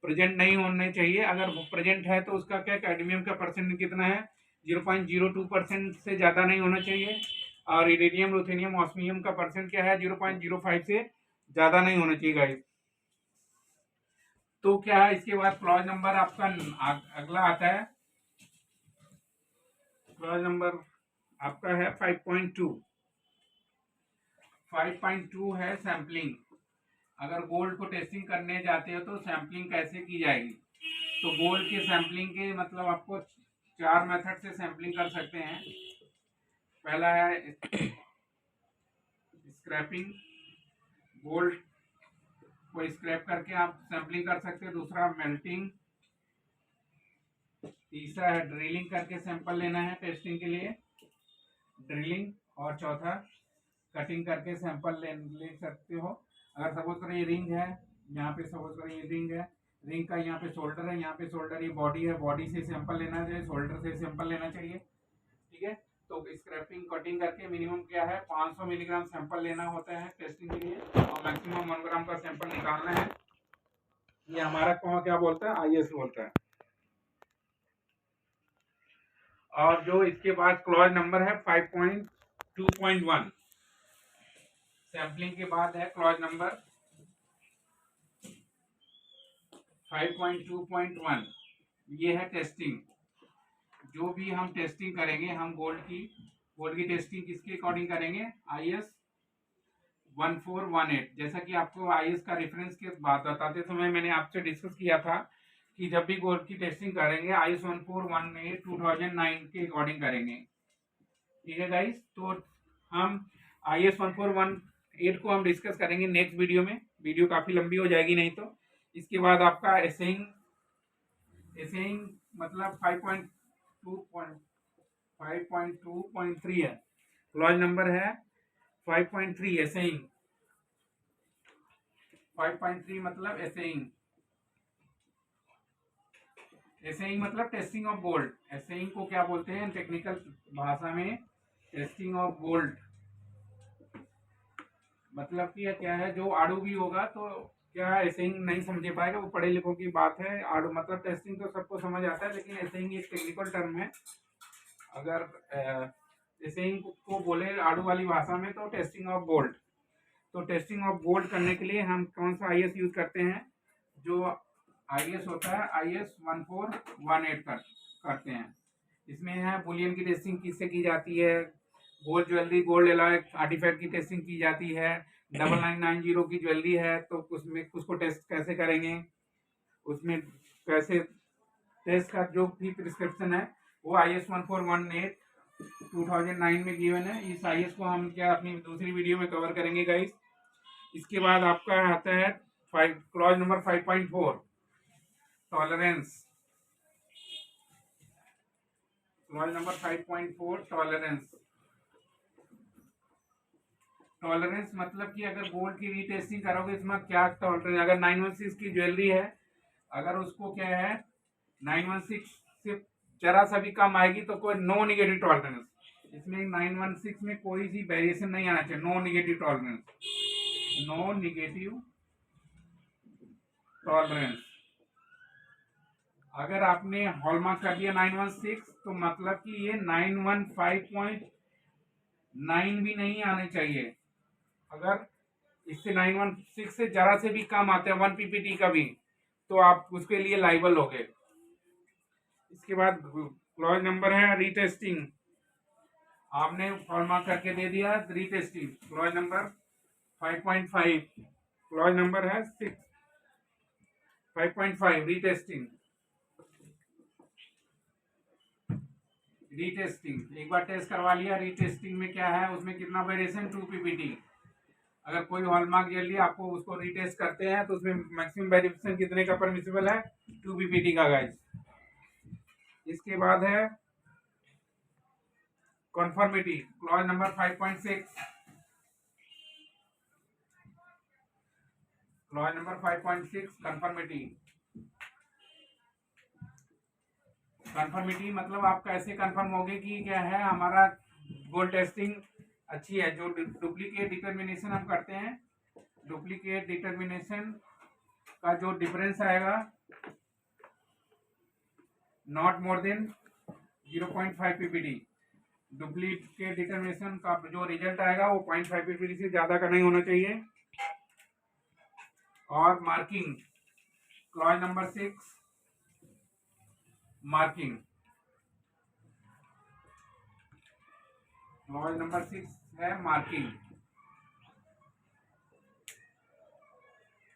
present नहीं होने चाहिए। अगर वो प्रेजेंट है तो उसका क्या, कैडमियम का परसेंट कितना है, 0.02% से ज़्यादा नहीं होना चाहिए। और इरिडियम, रुथेनियम, ऑस्मियम का परसेंट क्या है, 0.05 से ज़्यादा नहीं होना चाहिए गाइस। तो क्या है, इसके बाद क्लॉज नंबर आपका अगला आता है। क्लॉज नंबर आपका है 5.2। 5.2 है सैम्पलिंग। अगर गोल्ड को टेस्टिंग करने जाते हो तो सैम्पलिंग कैसे की जाएगी। तो गोल्ड के सैम्पलिंग के मतलब आपको 4 मेथड से सैम्पलिंग कर सकते हैं। पहला है स्क्रैपिंग, गोल्ड को स्क्रैप करके आप सैम्पलिंग कर सकते हैं। दूसरा मेल्टिंग, तीसरा है ड्रिलिंग करके सैंपल लेना है टेस्टिंग के लिए, ड्रिलिंग। और चौथा कटिंग करके सैंपल ले सकते हो। अगर सपोज करें ये रिंग है, यहाँ पे सपोज करें ये रिंग है, रिंग का यहाँ पे शोल्डर है, यहाँ पे शोल्डर, ये बॉडी है, बॉडी से सैंपल लेना चाहिए, शोल्डर से सैंपल लेना चाहिए, ठीक है। तो स्क्रैपिंग कटिंग करके मिनिमम क्या है 500 मिलीग्राम सैंपल लेना होता है टेस्टिंग के लिए, और मैक्सिमम 1 ग्राम का सैंपल निकालना है। ये हमारा कौन क्या बोलता है, IS बोलता है। और जो इसके बाद क्लॉज नंबर है 5.2.1, सैम्पलिंग के बाद है क्लॉज नंबर 5.2.1, ये है टेस्टिंग। जो भी हम टेस्टिंग करेंगे, हम गोल्ड की टेस्टिंग किसके अकॉर्डिंग करेंगे, IS 1418। जैसा कि आपको IS का रेफरेंस के बात बताते समय मैंने आपसे डिस्कस किया था कि जब भी गोल्ड की टेस्टिंग करेंगे IS 1418 2009 के अकॉर्डिंग करेंगे, ठीक है गाइस। तो हम IS 1418 को हम डिस्कस करेंगे नेक्स्ट वीडियो में। वीडियो काफ़ी लंबी हो जाएगी नहीं तो। इसके बाद आपका एसेइंग मतलब 5.2.3 है, क्लॉज नंबर है 5.3 एसेइंग। 5.3 मतलब एसेइंग। एसेइंग मतलब टेस्टिंग ऑफ बोल्ट। एसेइंग को क्या बोलते हैं टेक्निकल भाषा में? Testing of bolt. मतलब कि क्या है, जो आड़ू भी होगा तो क्या एसेइंग नहीं समझे पाएगा, वो पढ़े लिखों की बात है। आड़ू मतलब टेस्टिंग तो सबको समझ आता है, लेकिन एसेइंग एक टेक्निकल टर्म है। अगर एसेइंग को बोले आड़ू वाली भाषा में तो टेस्टिंग ऑफ बोल्ट। तो टेस्टिंग ऑफ बोल्ट करने के लिए हम कौन सा आईएस यूज करते हैं? जो आईएस होता है आईएस 1418 करते हैं। इसमें है बुलियन की टेस्टिंग किससे की जाती है, gold jewellery, gold alloy artefact की टेस्टिंग की जाती है। 9990 की ज्वेलरी है तो उसमें उसको टेस्ट कैसे करेंगे, उसमें कैसे टेस्ट का जो भी प्रिस्क्रिप्शन है वो आईएस 1418 2009 में गिवन है। इस आईएस को हम क्या अपनी दूसरी वीडियो में कवर करेंगे गाइस। इसके बाद आपका आता है clause number 5.4 tolerance. Clause number 5.4 tolerance. Tolerance मतलब कि अगर गोल्ड की रीटेस्टिंग करोगे इसमें क्या टॉलरेंस, अगर 916 की ज्वेलरी है, अगर उसको क्या है 916 से जरा सा भी कम आएगी तो कोई नो निगेटिव टॉलरेंस। इसमें 916 में कोई सी वेरिएशन नहीं आना चाहिए, no negative tolerance, no negative tolerance. अगर आपने हॉलमार्क कर दिया 916 तो मतलब कि ये 915.9 भी नहीं आने चाहिए। अगर इससे 916 से जरा से भी कम आते हैं 1 पीपीटी का भी, तो आप उसके लिए लाइबल हो गए। इसके बाद क्लॉज नंबर है रीटेस्टिंग। आपने हॉलमार्क करके दे दिया retesting, clause number 5.5। Clause number है 5.5 रीटेस्टिंग। रीटेस्टिंग एक बार टेस्ट करवा लिया, रीटेस्टिंग में क्या है, उसमें कितना वेरिएशन 2 पीपीटी। अगर कोई हॉलमार्क ज्वेलरी आपको उसको रीटेस्ट करते हैं तो उसमें मैक्सिमम वेरिएशन कितने का परमिसिबल है, 2 पीपीटी का गाइस। इसके बाद है conformity, clause number 5.6। Clause number 5.6 conformity. Conformity मतलब आप कैसे कंफर्म होगे कि क्या है हमारा गोल्ड टेस्टिंग अच्छी है। जो डुप्लीकेट डिटर्मिनेशन हम करते हैं, डुप्लीकेट डिटर्मिनेशन का जो डिफरेंस आएगा not more than 0.5 PPT. Duplicate determination का जो रिजल्ट आएगा वो 0.5 पीपीटी से ज्यादा का नहीं होना चाहिए। और marking, clause number 6 marking. Clause number 6 है मार्किंग।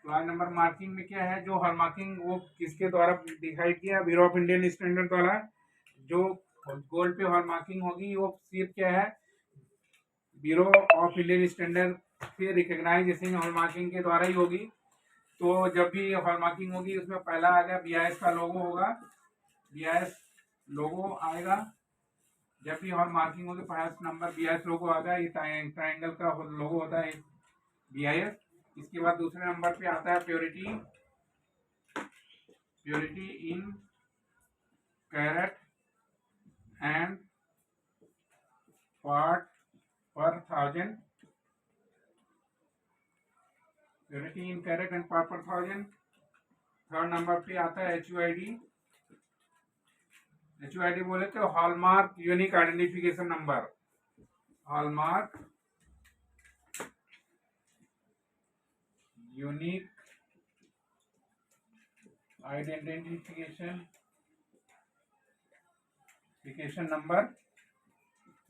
क्लॉज नंबर मार्किंग में क्या है, जो हॉलमार्किंग वो किसके द्वारा डिसाइड किया, ब्यूरो ऑफ इंडियन स्टैंडर्ड द्वारा। जो गोल्ड पे हॉलमार्किंग होगी वो सिर्फ क्या है ब्यूरो ऑफ इंडियन स्टैंडर्ड से रिकॉग्नाइजेशन हॉलमार्किंग के द्वारा ही होगी। तो जब भी हॉलमार्किंग होगी उसमें पहला आएगा बीआईएस का लोगो होगा, बीआईएस लोगो आएगा। जब भी हॉलमार्किंग होगी फर्स्ट नंबर बीआईएस लोगो आएगा, ये ट्रायंगल का लोगो होता है बीआईएस। इसके बाद दूसरे नंबर पे आता है purity, purity in carat and part per thousand, purity in carat and part per thousand. Third number पे आता है HUID। HUID बोले तो hallmark unique identification number, hallmark unique identification number.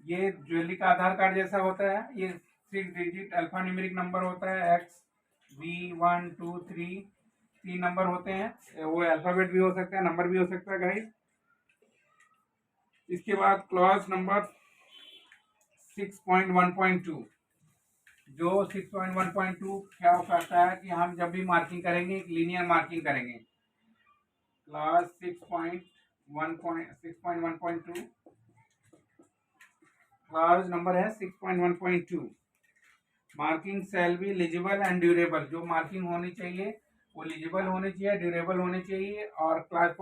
ये ज्वेलरी का आधार कार्ड जैसा होता है, ये 6 डिजिट अल्फा न्यूमेरिक नंबर होता है, XV123 3 नंबर होते हैं। वो अल्फाबेट भी हो सकता है, नंबर भी हो सकता है गाइस। इसके बाद क्लॉज नंबर 6.1.2। जो 6.1.2 क्या करता है कि हम जब भी मार्किंग करेंगे एक लीनियर मार्किंग करेंगे। क्लास 6.1.2 क्लास नंबर है 6.1.2। Marking shall be legible and durable. जो मार्किंग होनी चाहिए वो लीजेबल होने चाहिए, ड्यूरेबल होने चाहिए। और क्लास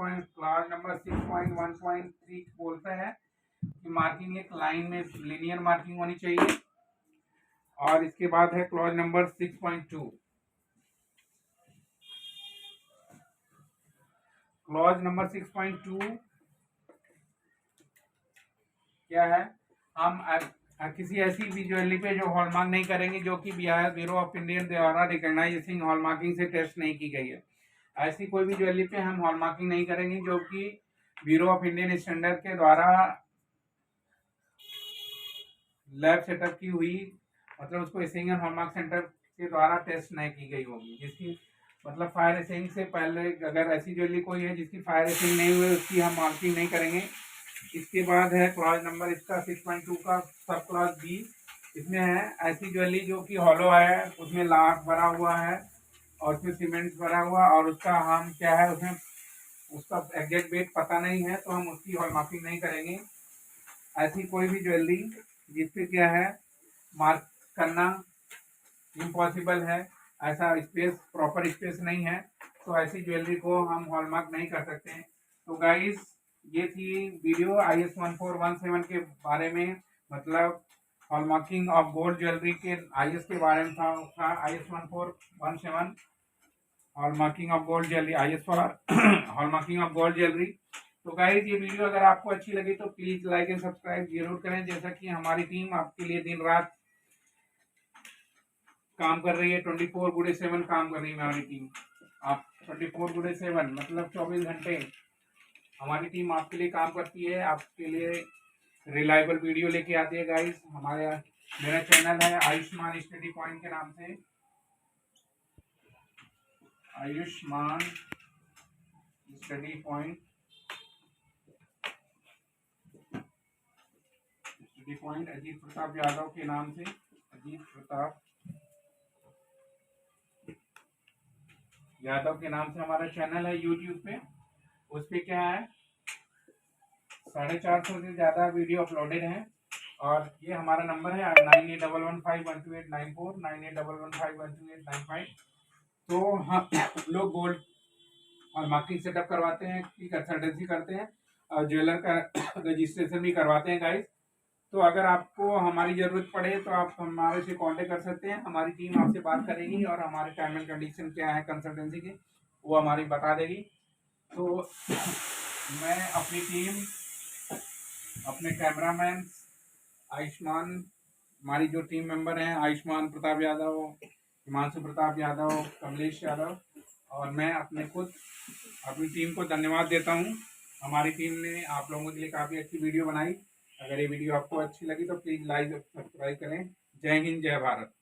नंबर 6.1.3 बोलता है कि मार्किंग एक लाइन में लीनियर मार्किंग होनी चाहिए। और इसके बाद है क्लॉज नंबर 6.2। क्लॉज नंबर 6.2 क्या है, हम किसी ऐसी भी ज्वेलरी पे जो हॉलमार्क नहीं करेंगे जो कि ब्यूरो ऑफ इंडियन द्वारा रिकॉग्नाइजिंग हॉलमार्किंग से टेस्ट नहीं की गई है। ऐसी कोई भी ज्वेलरी पे हम हॉलमार्किंग नहीं करेंगे जो कि ब्यूरो ऑफ इंडियन स्टैंडर्ड के द्वारा लैब सेटअप की हुई, मतलब उसको एशियन हॉलमार्क सेंटर के द्वारा टेस्ट नहीं की गई होगी, जिसकी मतलब फायर एसिंग से पहले अगर ऐसी ज्वेलरी कोई है जिसकी फायर एसिंग नहीं हुई उसकी हम मार्किंग नहीं करेंगे। इसके बाद है क्लॉज नंबर इसका 6.2 का सब क्लॉज बी। इसमें है ऐसी ज्वेलरी जो कि हॉलो है, उसमें लाख भरा हुआ है और उसमें सीमेंट भरा हुआ और उसका हम क्या है उसमें उसका एग्जैक्ट वेट पता नहीं है तो हम उसकी हॉलमार्किंग नहीं करेंगे। ऐसी कोई भी ज्वेलरी जिसपे क्या है मार्क करना इम्पॉसिबल है, ऐसा स्पेस प्रॉपर स्पेस नहीं है, तो ऐसी ज्वेलरी को हम हॉलमार्क नहीं कर सकते हैं। तो गाइस ये थी वीडियो IS 1417 के बारे में, मतलब हॉलमार्किंग ऑफ गोल्ड ज्वेलरी के IS के बारे में था IS 1417 hallmarking of gold jewellery IS for hallmarking of gold jewellery. तो गाइस ये वीडियो अगर आपको अच्छी लगी तो प्लीज लाइक एंड सब्सक्राइब जरूर करें, जैसा कि हमारी टीम आपके लिए दिन रात काम कर रही है, 24/7 काम कर रही है हमारी टीम। आप 24/7 मतलब 24 घंटे हमारी टीम आपके लिए काम करती है, आपके लिए रिलायबल वीडियो लेके आती है गाइस। मेरा चैनल है आयुष्मान स्टडी पॉइंट के नाम से, आयुष्मान स्टडी पॉइंट अजीत प्रताप यादव के नाम से, अजीत प्रताप यादव के नाम से हमारा चैनल है यूट्यूब पे। उस पे क्या है 450 से ज़्यादा वीडियो अपलोडेड हैं। और ये हमारा नंबर है 9811512894 9811512895। तो हम लोग गोल्ड और मार्किंग सेटअप करवाते हैं की कंसल्टेंसी करते हैं और ज्वेलर का रजिस्ट्रेशन भी करवाते हैं गाइस। तो अगर आपको हमारी ज़रूरत पड़े तो आप हमारे से कांटेक्ट कर सकते हैं, हमारी टीम आपसे बात करेगी और हमारे टर्म एंड कंडीशन क्या है कंसल्टेंसी के वो हमारी बता देगी। तो मैं अपनी टीम, अपने कैमरामैन आयुष्मान, हमारी जो टीम मेंबर हैं आयुष्मान प्रताप यादव, हिमांशु प्रताप यादव, कमलेश यादव और मैं अपनी टीम को धन्यवाद देता हूं। हमारी टीम ने आप लोगों के लिए काफ़ी अच्छी वीडियो बनाई। अगर ये वीडियो आपको अच्छी लगी तो प्लीज़ लाइक और सब्सक्राइब करें। जय हिंद, जय भारत।